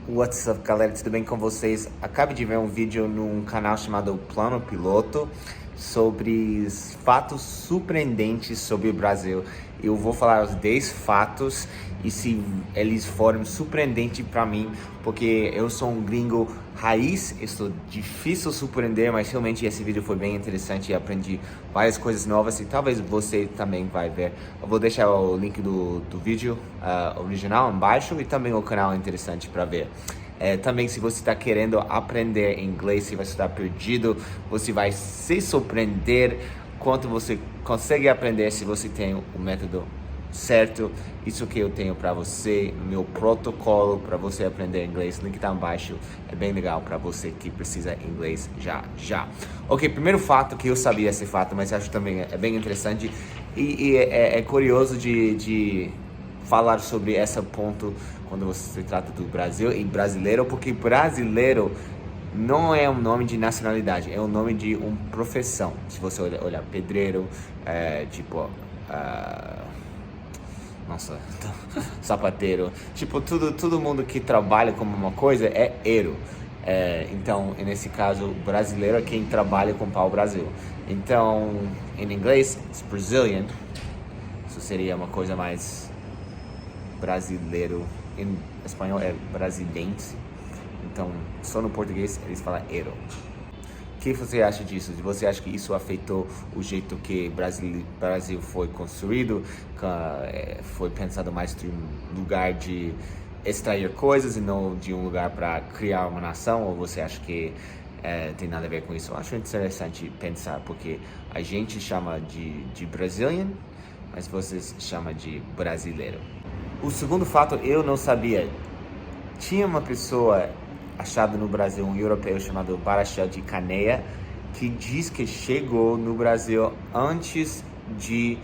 What's up, galera? Tudo bem com vocês? Acabei de ver um vídeo num canal chamado Plano Piloto sobre fatos surpreendentes sobre o Brasil. Eu vou falar os 10 fatos e se eles foram surpreendentes para mim, porque eu sou um gringo raiz, isso é difícil surpreender, mas realmente esse vídeo foi bem interessante e aprendi várias coisas novas e talvez você também vai ver. Eu vou deixar o link do vídeo original embaixo e também o canal é interessante para ver. Também se você está querendo aprender inglês, se você está perdido, você vai se surpreender quanto você consegue aprender se você tem o método certo. Isso que eu tenho para você, meu protocolo para você aprender inglês, link tá embaixo, é bem legal para você que precisa inglês já. Ok, primeiro fato que eu sabia esse fato, mas acho também é bem interessante e é curioso de falar sobre esse ponto quando se trata do Brasil e brasileiro, porque brasileiro não é um nome de nacionalidade, é um nome de uma profissão. Se você olhar pedreiro, nossa, sapateiro, tipo, todo mundo que trabalha como uma coisa é ero. Então, nesse caso, brasileiro é quem trabalha com pau-brasil. Então, em inglês, it's Brazilian. Isso seria uma coisa mais brasileiro. Em espanhol é brasilense. Então, só no português eles falam ero. O que você acha disso? Você acha que isso afetou o jeito que o Brasil foi construído? Foi pensado mais de um lugar de extrair coisas e não de um lugar para criar uma nação? Ou você acha que tem nada a ver com isso? Eu acho interessante pensar, porque a gente chama de Brazilian, mas vocês chamam de brasileiro. O segundo fato eu não sabia. Tinha uma pessoa achada no Brasil, um europeu chamado Barachel de Caneia, que diz que chegou no Brasil antes de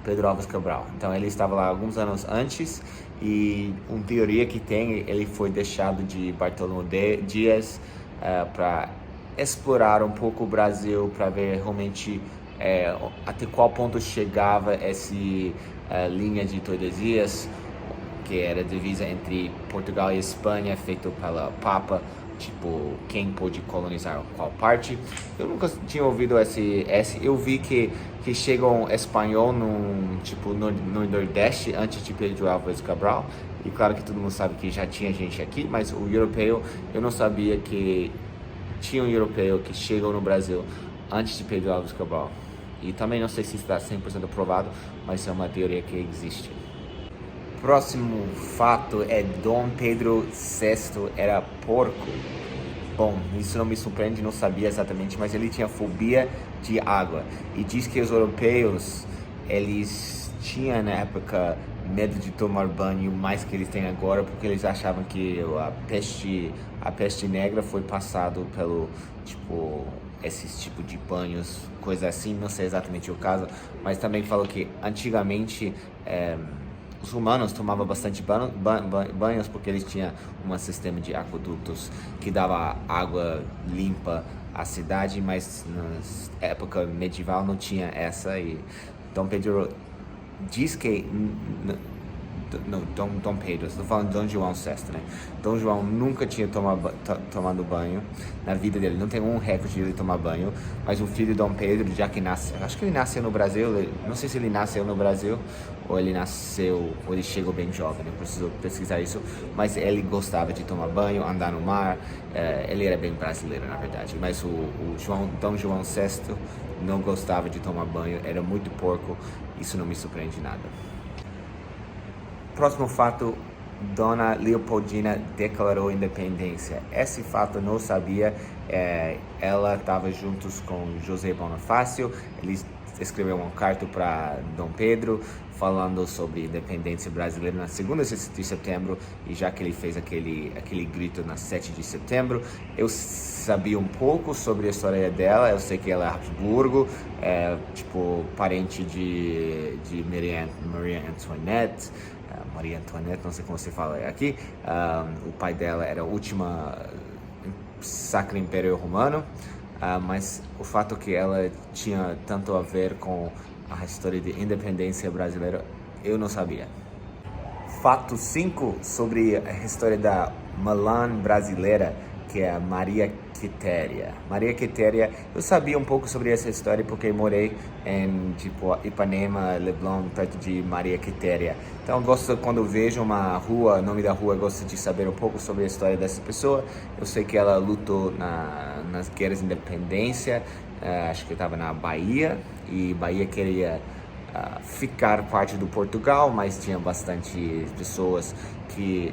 Pedro Álvares Cabral. Então ele estava lá alguns anos antes e uma teoria que tem, ele foi deixado de Bartolomeu Dias para explorar um pouco o Brasil, para ver realmente até qual ponto chegava essa linha de Tordesilhas, que era a divisa entre Portugal e Espanha, feito pela Papa, tipo, quem pôde colonizar qual parte. Eu nunca tinha ouvido esse eu vi que chegam espanhol no Nordeste antes de Pedro Álvares Cabral, e claro que todo mundo sabe que já tinha gente aqui, mas o europeu, eu não sabia que tinha um europeu que chegou no Brasil antes de Pedro Álvares Cabral. E também não sei se está 100% provado, mas é uma teoria que existe. Próximo fato é Dom Pedro VI era porco. Bom, isso não me surpreende, não sabia exatamente, mas ele tinha fobia de água. E diz que os europeus, eles tinham na época medo de tomar banho mais que eles têm agora, porque eles achavam que a peste negra foi passado pelo, esses tipos de banhos, coisa assim, não sei exatamente o caso, mas também falou que antigamente os romanos tomavam bastante banhos porque eles tinham um sistema de aquedutos que dava água limpa à cidade, mas na época medieval não tinha essa. E Dom Pedro diz que Dom Pedro, estou falando de Dom João VI, né? Dom João nunca tinha tomado banho na vida dele, não tem um recorde de ele tomar banho, mas o filho de Dom Pedro, já que acho que ele nasceu no Brasil, não sei se ele nasceu no Brasil, ou ele chegou bem jovem, eu preciso pesquisar isso, mas ele gostava de tomar banho, andar no mar, ele era bem brasileiro na verdade, mas Dom João VI não gostava de tomar banho, era muito porco, isso não me surpreende nada. Próximo fato, Dona Leopoldina declarou independência. Esse fato eu não sabia. Ela estava juntos com José Bonifácio. Eles escreveu uma carta para Dom Pedro falando sobre independência brasileira na 2ª de setembro, e já que ele fez aquele grito na 7 de setembro, eu sabia um pouco sobre a história dela. Eu sei que ela é Habsburgo, parente de Maria Antoinette, não sei como se fala aqui. O pai dela era o último Sacro Império Romano, mas o fato que ela tinha tanto a ver com a história de independência brasileira, eu não sabia. Fato 5 sobre a história da Malan brasileira, que é a Maria Quitéria. Maria Quitéria, eu sabia um pouco sobre essa história porque morei em tipo Ipanema, Leblon, perto de Maria Quitéria. Então eu gosto, quando eu vejo uma rua, nome da rua, eu gosto de saber um pouco sobre a história dessa pessoa. Eu sei que ela lutou nas guerras de independência, acho que estava na Bahia, e Bahia queria ficar parte do Portugal, mas tinha bastante pessoas que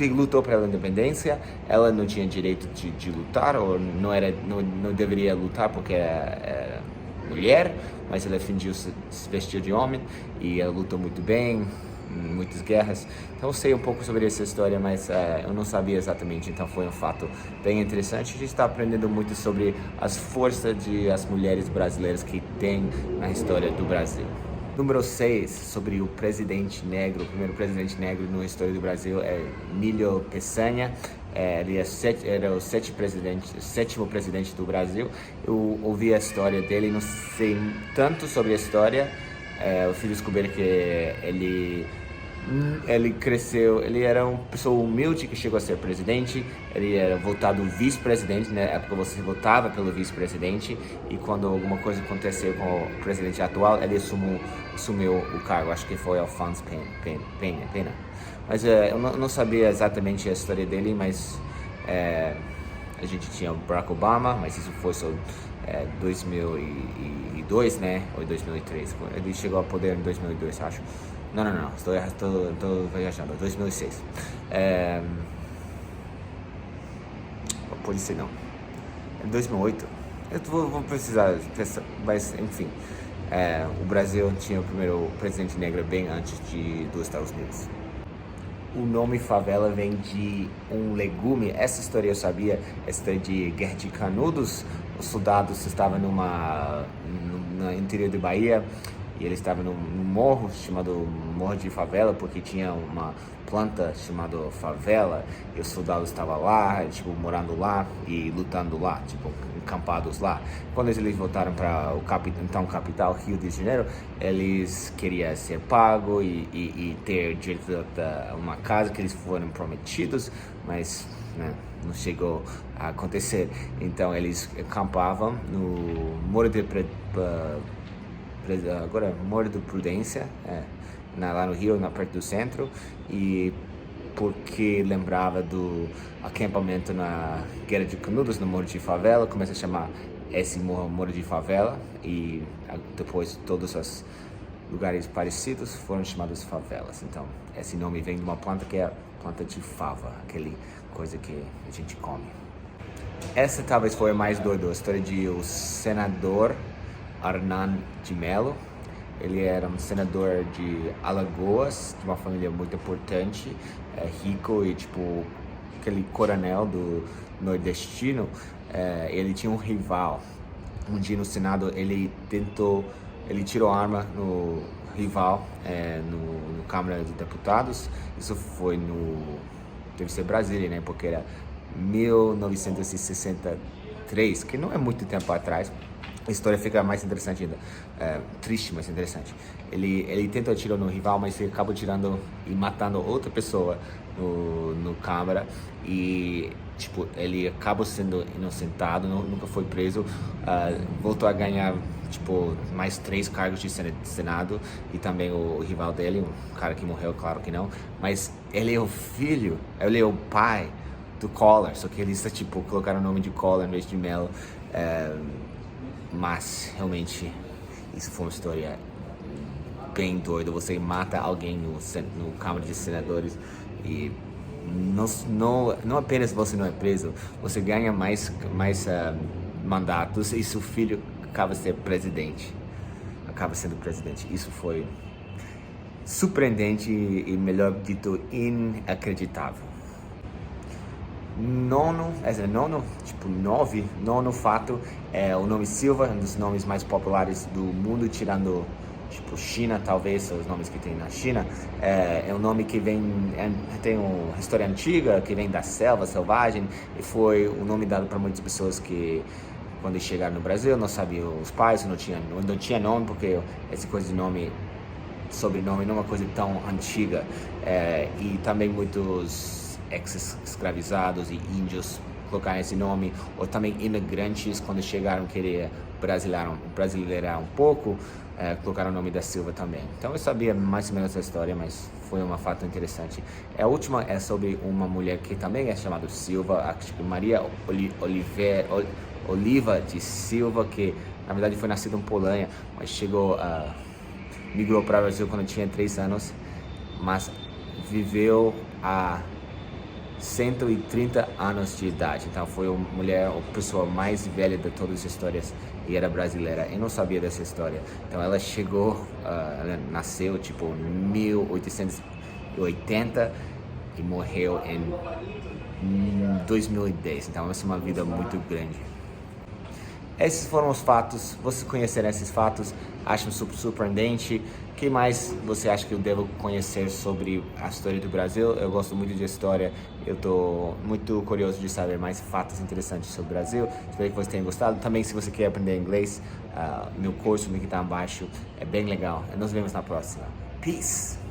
lutou pela independência. Ela não tinha direito de lutar, ou não deveria lutar porque era mulher, mas ela fingiu se vestir de homem e ela lutou muito bem em muitas guerras. Então eu sei um pouco sobre essa história, mas eu não sabia exatamente, então foi um fato bem interessante. A gente está aprendendo muito sobre as forças das mulheres brasileiras que tem na história do Brasil. Número 6, sobre o presidente negro, o primeiro presidente negro na história do Brasil é Emílio Peçanha. Ele era o sétimo presidente do Brasil. Eu ouvi a história dele, não sei tanto sobre a história. Eu fui descobrir que ele cresceu, ele era uma pessoa humilde que chegou a ser presidente. Ele era votado vice-presidente, na época você votava pelo vice-presidente, e quando alguma coisa aconteceu com o presidente atual, ele assumiu o cargo. Acho que foi Alfonso Pena. Mas eu não sabia exatamente a história dele, mas a gente tinha o Barack Obama, mas isso foi só 2002, né? Ou 2003. Ele chegou ao poder em 2002, acho. Não. Estou viajando. 2006. Pode ser não. Em 2008. Eu vou precisar, mas enfim. O Brasil tinha o primeiro presidente negro bem antes dos Estados Unidos. O nome favela vem de um legume. Essa história eu sabia, essa história de Guerra de Canudos. Os soldados estavam no interior de Bahia, e eles estavam num morro chamado Morro de Favela, porque tinha uma planta chamada favela, e os soldados estavam lá, tipo, morando lá e lutando lá, tipo, acampados lá. Quando eles voltaram para o capital, Rio de Janeiro, eles queriam ser pagos e ter direito a uma casa que eles foram prometidos, mas né, não chegou a acontecer. Então eles acampavam no Morro de Prudência, lá no Rio, perto do centro, e porque lembrava do acampamento na Guerra de Canudos, no Morro de Favela, começa a chamar esse Morro de Favela, e depois todos os lugares parecidos foram chamados favelas. Então esse nome vem de uma planta que é a planta de fava, aquele coisa que a gente come. Essa talvez foi a mais doida, a história de o senador Arnan de Mello. Ele era um senador de Alagoas, de uma família muito importante, rico, e tipo aquele coronel do nordestino. Ele tinha um rival. Um dia no Senado ele tirou a arma no rival, no Câmara de Deputados. Isso foi deve ser Brasília, né? Porque era 1963, que não é muito tempo atrás. A história fica mais interessante ainda, triste, mas interessante. Ele tentou atirar no rival, mas ele acabou tirando e matando outra pessoa no Câmara, e tipo, ele acabou sendo inocentado, nunca foi preso, voltou a ganhar tipo mais 3 cargos de Senado, e também o rival dele, um cara que morreu, claro que não, mas ele é o pai do Collor, só que eles tipo colocaram o nome de Collor em vez de Mello. Mas realmente isso foi uma história bem doida. Você mata alguém no Câmara de Senadores, e não apenas você não é preso, você ganha mais mandatos, e seu filho acaba sendo presidente. Isso foi surpreendente e, melhor dito, inacreditável. Nono fato é o nome Silva, um dos nomes mais populares do mundo, tirando tipo China, talvez, os nomes que tem na China. É um nome que tem uma história antiga, que vem da selva selvagem, e foi um nome dado para muitas pessoas que, quando chegaram no Brasil, não sabiam os pais, não tinha nome, porque essa coisa de nome sobrenome, não uma coisa tão antiga. E também muitos ex-escravizados e índios colocaram esse nome, ou também imigrantes, quando chegaram querer brasileirar um pouco, colocaram o nome da Silva também. Então eu sabia mais ou menos essa história, mas foi um fato interessante. A última é sobre uma mulher que também é chamada Silva, acho que Maria Oliva de Silva, que na verdade foi nascida em Polônia, mas migrou para o Brasil quando tinha 3 anos, mas viveu há 130 anos de idade. Então foi a pessoa mais velha de todas as histórias e era brasileira. Eu não sabia dessa história. Então ela ela nasceu tipo em 1880 e morreu em 2010. Então essa é uma vida muito grande. Esses foram os fatos. Vocês conheceram esses fatos? Acham super surpreendente? O que mais você acha que eu devo conhecer sobre a história do Brasil? Eu gosto muito de história. Eu estou muito curioso de saber mais fatos interessantes sobre o Brasil. Espero que você tenha gostado. Também, se você quer aprender inglês, meu curso, o link está abaixo. É bem legal. Nos vemos na próxima. Peace!